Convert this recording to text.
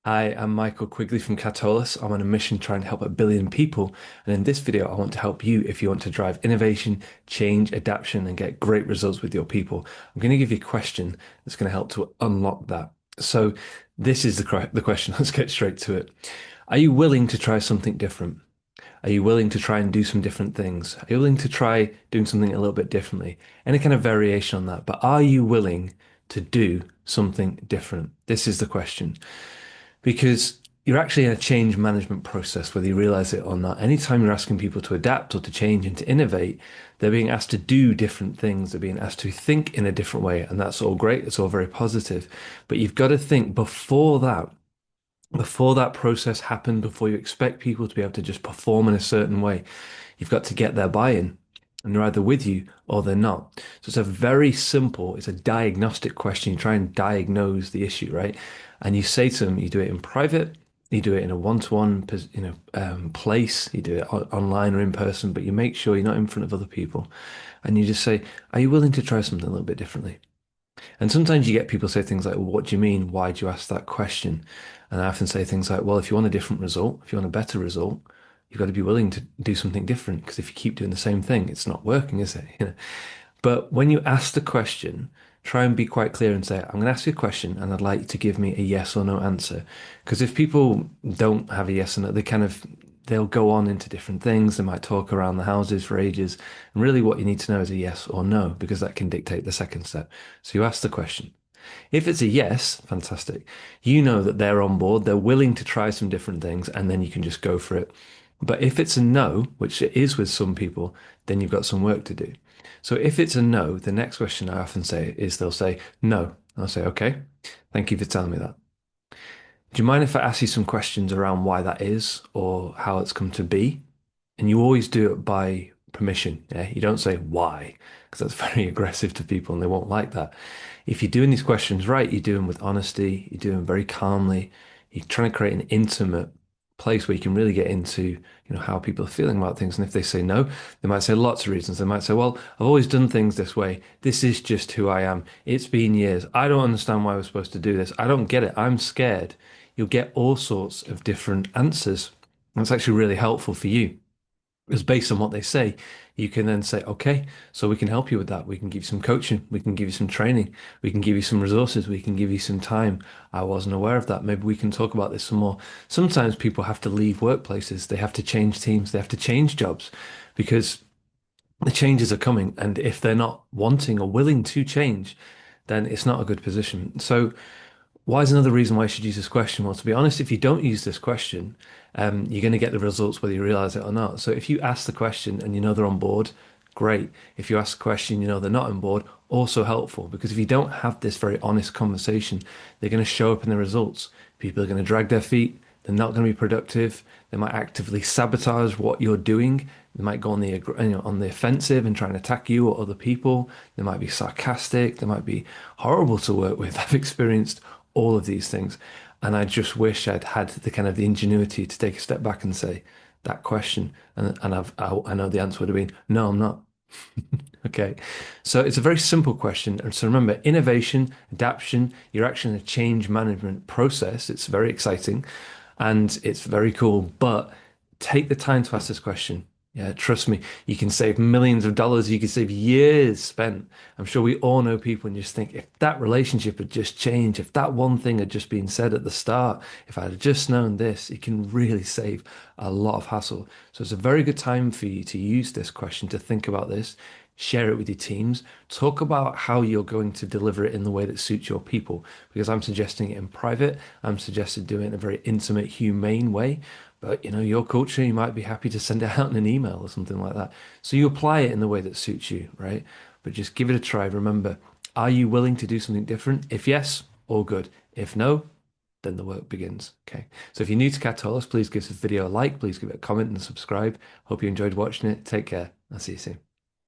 Hi, I'm Michael Quigley from Catalyst. I'm on a mission trying to help 1 billion people. And in this video, I want to help you if you want to drive innovation, change, adaptation, and get great results with your people. I'm going to give you a question that's going to help to unlock that. So this is the question. Let's get straight to it. Are you willing to try something different? Are you willing to try and do some different things? Are you willing to try doing something a little bit differently? Any kind of variation on that. But are you willing to do something different? This is the question. Because you're actually in a change management process, whether you realize it or not. Anytime you're asking people to adapt or to change and to innovate, they're being asked to do different things. They're being asked to think in a different way. And that's all great. It's all very positive. But you've got to think before that process happened, before you expect people to be able to just perform in a certain way, you've got to get their buy-in. And they're either with you or they're not. So it's a very simple, it's a diagnostic question. You try and diagnose the issue, right? And you say to them, you do it in private, you do it in a one-to-one, place, you do it online or in person, but you make sure you're not in front of other people. And you just say, are you willing to try something a little bit differently? And sometimes you get people say things like, well, what do you mean? Why do you ask that question? And I often say things like, well, if you want a different result, if you want a better result, you've got to be willing to do something different. Because if you keep doing the same thing, it's not working, is it? But when you ask the question, try and be quite clear and say, I'm going to ask you a question and I'd like you to give me a yes or no answer. Because if people don't have a yes or no, they'll go on into different things. They might talk around the houses for ages. And really what you need to know is a yes or no, because that can dictate the second step. So you ask the question. If it's a yes, fantastic. You know that they're on board, they're willing to try some different things, and then you can just go for it. But if it's a no, which it is with some people, then you've got some work to do. So if it's a no, the next question I often say is they'll say no. I'll say, okay, thank you for telling me that. Do you mind if I ask you some questions around why that is or how it's come to be? And you always do it by permission. Yeah, you don't say why, because that's very aggressive to people and they won't like that. If you're doing these questions right, you do them with honesty, you do them very calmly. You're trying to create an intimate place where you can really get into, how people are feeling about things. And if they say no, they might say lots of reasons. They might say, well, I've always done things this way. This is just who I am. It's been years. I don't understand why we're supposed to do this. I don't get it. I'm scared. You'll get all sorts of different answers. That's actually really helpful for you. Because based on what they say, you can then say, okay, so we can help you with that. We can give you some coaching. We can give you some training. We can give you some resources. We can give you some time. I wasn't aware of that. Maybe we can talk about this some more. Sometimes people have to leave workplaces. They have to change teams. They have to change jobs because the changes are coming. And if they're not wanting or willing to change, then it's not a good position. So why is another reason why you should use this question? Well, to be honest, if you don't use this question, you're going to get the results whether you realize it or not. So if you ask the question and you know they're on board, great. If you ask a question, you know they're not on board, also helpful. Because if you don't have this very honest conversation, they're going to show up in the results. People are going to drag their feet. They're not going to be productive. They might actively sabotage what you're doing. They might go on the offensive and try and attack you or other people. They might be sarcastic. They might be horrible to work with. I've experienced all of these things. And I just wish I'd had the kind of the ingenuity to take a step back and say that question. I know the answer would have been, no, I'm not. Okay. So it's a very simple question. And so remember, innovation, adaptation, you're actually in a change management process. It's very exciting and it's very cool, but take the time to ask this question. Yeah, trust me, you can save millions of dollars. You can save years spent. I'm sure we all know people and just think if that relationship had just changed, if that one thing had just been said at the start, if I'd have just known this, it can really save a lot of hassle. So it's a very good time for you to use this question, to think about this, share it with your teams, talk about how you're going to deliver it in the way that suits your people. Because I'm suggesting it in private, I'm suggesting doing it in a very intimate, humane way. But your culture, you might be happy to send it out in an email or something like that. So you apply it in the way that suits you, right? But just give it a try. Remember, are you willing to do something different? If yes, all good. If no, then the work begins. Okay. So if you're new to Catalyst, please give this video a like, please give it a comment and subscribe. Hope you enjoyed watching it. Take care. I'll see you soon.